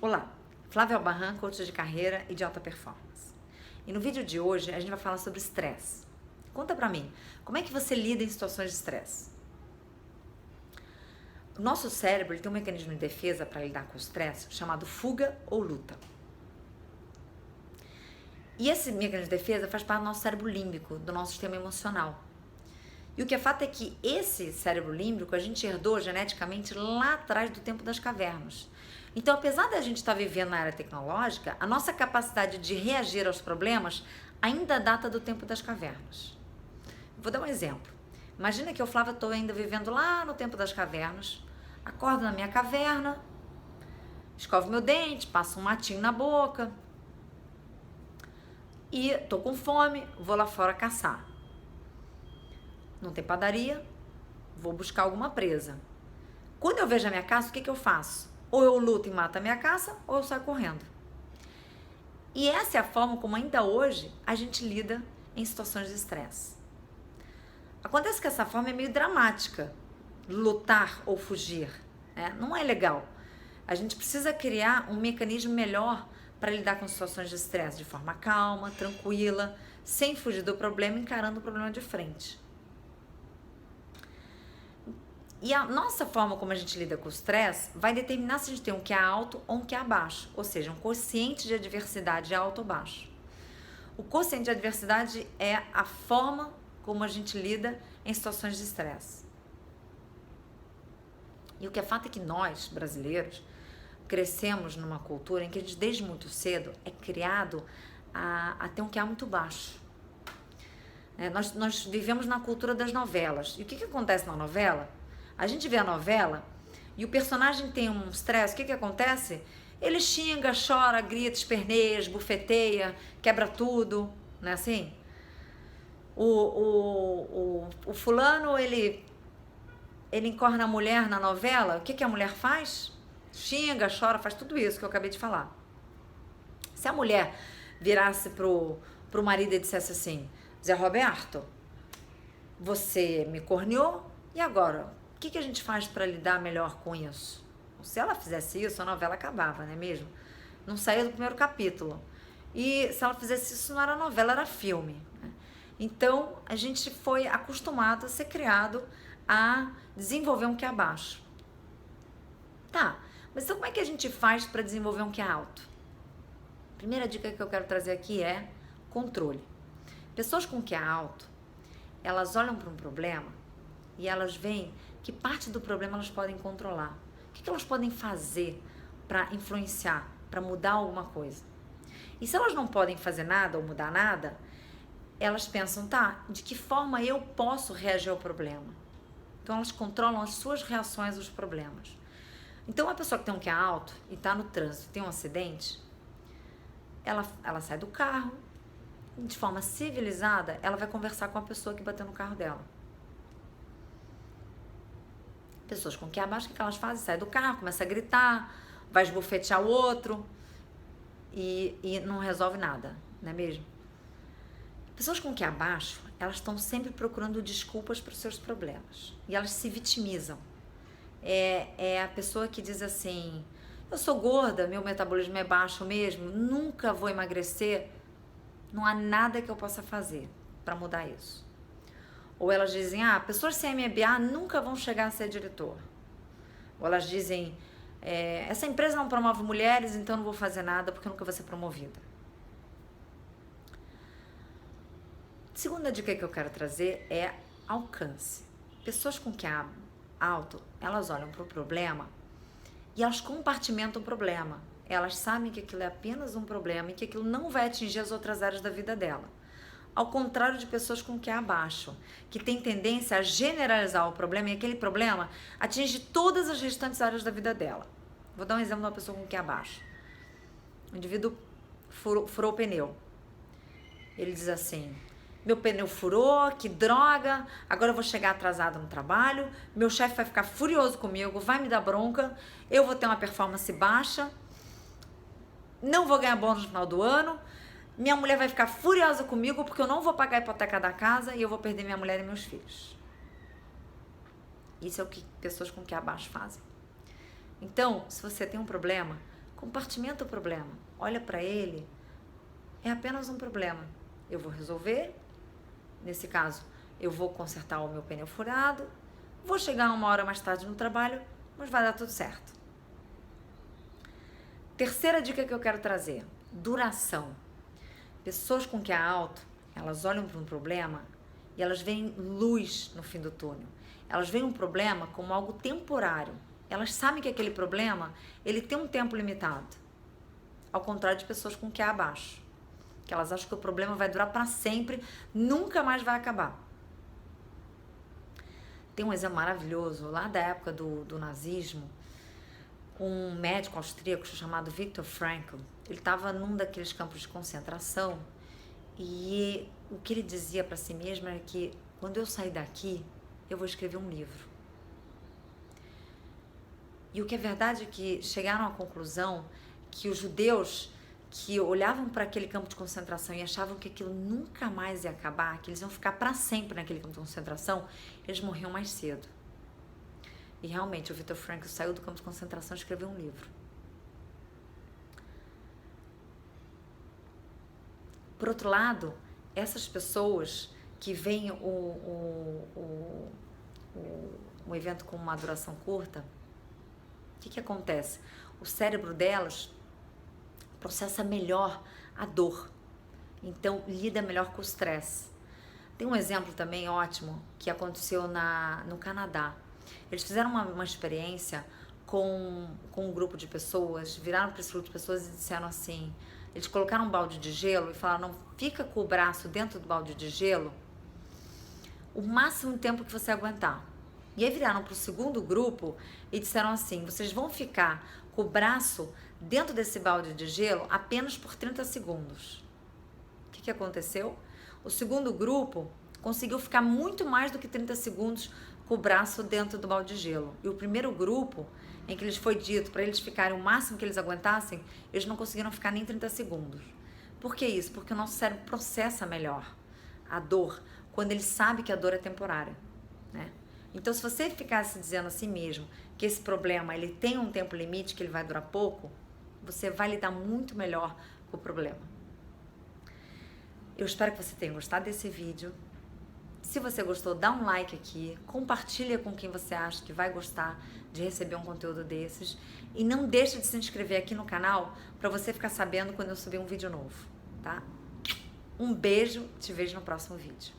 Olá, Flávia Albarran, coach de carreira e de alta performance. E no vídeo de hoje a gente vai falar sobre estresse. Conta pra mim, como é que você lida em situações de estresse? O nosso cérebro tem um mecanismo de defesa para lidar com o estresse chamado fuga ou luta. E esse mecanismo de defesa faz parte do nosso cérebro límbico, do nosso sistema emocional. E o que é fato é que esse cérebro límbico a gente herdou geneticamente lá atrás do tempo das cavernas. Então, apesar da gente estar vivendo na era tecnológica, a nossa capacidade de reagir aos problemas ainda data do tempo das cavernas. Vou dar um exemplo. Imagina que eu, Flávia, estou ainda vivendo lá no tempo das cavernas, acordo na minha caverna, escovo meu dente, passo um matinho na boca e estou com fome, vou lá fora caçar. Não tem padaria, vou buscar alguma presa. Quando eu vejo a minha caça, o que eu faço? Ou eu luto e mato a minha caça, ou eu saio correndo. E essa é a forma como ainda hoje a gente lida em situações de estresse. Acontece que essa forma é meio dramática, lutar ou fugir, né? Não é legal. A gente precisa criar um mecanismo melhor para lidar com situações de estresse de forma calma, tranquila, sem fugir do problema, encarando o problema de frente. E a nossa forma como a gente lida com o estresse vai determinar se a gente tem um QA alto ou um QA baixo, ou seja, um quociente de adversidade alto ou baixo. O quociente de adversidade é a forma como a gente lida em situações de estresse. E o que é fato é que nós, brasileiros, crescemos numa cultura em que a gente, desde muito cedo, é criado a ter um QA muito baixo. Nós vivemos na cultura das novelas. E o que acontece na novela? A gente vê a novela e o personagem tem um estresse, o que acontece? Ele xinga, chora, grita, esperneia, esbufeteia, quebra tudo, não é assim? O fulano, ele encorna a mulher na novela, o que a mulher faz? Xinga, chora, faz tudo isso que eu acabei de falar. Se a mulher virasse pro marido e dissesse assim: Zé Roberto, você me corneou, e agora? O que a gente faz para lidar melhor com isso? Se ela fizesse isso, a novela acabava, não é mesmo? Não saía do primeiro capítulo. E se ela fizesse isso, não era novela, era filme. Né? Então, a gente foi acostumado a ser criado a desenvolver um QA baixo. Tá, mas então como é que a gente faz para desenvolver um QA alto? Primeira dica que eu quero trazer aqui é controle. Pessoas com QA alto, elas olham para um problema e elas veem que parte do problema elas podem controlar. O que elas podem fazer para influenciar, para mudar alguma coisa? E se elas não podem fazer nada ou mudar nada, elas pensam, tá, de que forma eu posso reagir ao problema? Então elas controlam as suas reações aos problemas. Então a pessoa que tem um QA alto e está no trânsito, tem um acidente, ela sai do carro, de forma civilizada, ela vai conversar com a pessoa que bateu no carro dela. Pessoas com QA baixo, o que elas fazem? Sai do carro, começa a gritar, vai esbofetear o outro e não resolve nada, não é mesmo? Pessoas com QA baixo, elas estão sempre procurando desculpas para os seus problemas e elas se vitimizam. É a pessoa que diz assim: eu sou gorda, meu metabolismo é baixo mesmo, nunca vou emagrecer, não há nada que eu possa fazer para mudar isso. Ou elas dizem, pessoas sem MBA nunca vão chegar a ser diretor. Ou elas dizem, essa empresa não promove mulheres, então não vou fazer nada porque eu nunca vou ser promovida. Segunda dica que eu quero trazer é alcance. Pessoas com QA alto, elas olham para o problema e elas compartimentam o problema. Elas sabem que aquilo é apenas um problema e que aquilo não vai atingir as outras áreas da vida dela. Ao contrário de pessoas com QA baixo, que tem tendência a generalizar o problema e aquele problema atinge todas as restantes áreas da vida dela. Vou dar um exemplo de uma pessoa com QA baixo. O indivíduo furou o pneu. Ele diz assim: meu pneu furou, que droga, agora eu vou chegar atrasado no trabalho, meu chefe vai ficar furioso comigo, vai me dar bronca, eu vou ter uma performance baixa, não vou ganhar bônus no final do ano, minha mulher vai ficar furiosa comigo porque eu não vou pagar a hipoteca da casa e eu vou perder minha mulher e meus filhos. Isso é o que pessoas com QA baixo fazem. Então, se você tem um problema, Compartimenta o problema. Olha para ele. É apenas um problema. Eu vou resolver. Nesse caso, eu vou consertar o meu pneu furado. Vou chegar 1 hora mais tarde no trabalho, mas vai dar tudo certo. Terceira dica que eu quero trazer. Duração. Pessoas com QA alto, elas olham para um problema e elas veem luz no fim do túnel. Elas veem um problema como algo temporário. Elas sabem que aquele problema, ele tem um tempo limitado. Ao contrário de pessoas com QA baixo, que elas acham que o problema vai durar para sempre, nunca mais vai acabar. Tem um exemplo maravilhoso, lá da época do nazismo, um médico austríaco chamado Viktor Frankl. Ele estava num daqueles campos de concentração e o que ele dizia para si mesmo era que quando eu sair daqui, eu vou escrever um livro. E o que é verdade é que chegaram à conclusão que os judeus que olhavam para aquele campo de concentração e achavam que aquilo nunca mais ia acabar, que eles iam ficar para sempre naquele campo de concentração, eles morriam mais cedo. E realmente o Viktor Frankl saiu do campo de concentração e escreveu um livro. Por outro lado, essas pessoas que veem um evento com uma duração curta, o que acontece? O cérebro delas processa melhor a dor, então lida melhor com o estresse. Tem um exemplo também ótimo que aconteceu no Canadá. Eles fizeram uma experiência com um grupo de pessoas, viraram para esse grupo de pessoas e disseram assim, eles colocaram um balde de gelo e falaram, não, fica com o braço dentro do balde de gelo o máximo tempo que você aguentar. E aí viraram para o segundo grupo e disseram assim, vocês vão ficar com o braço dentro desse balde de gelo apenas por 30 segundos. O que aconteceu? O segundo grupo conseguiu ficar muito mais do que 30 segundos com o braço dentro do balde de gelo. E o primeiro grupo, em que lhes foi dito para eles ficarem o máximo que eles aguentassem, eles não conseguiram ficar nem 30 segundos. Por que isso? Porque o nosso cérebro processa melhor a dor quando ele sabe que a dor é temporária, né? Então, se você ficasse dizendo a si mesmo que esse problema ele tem um tempo limite, que ele vai durar pouco, você vai lidar muito melhor com o problema. Eu espero que você tenha gostado desse vídeo. Se você gostou, dá um like aqui, compartilha com quem você acha que vai gostar de receber um conteúdo desses e não deixa de se inscrever aqui no canal para você ficar sabendo quando eu subir um vídeo novo, tá? Um beijo, te vejo no próximo vídeo.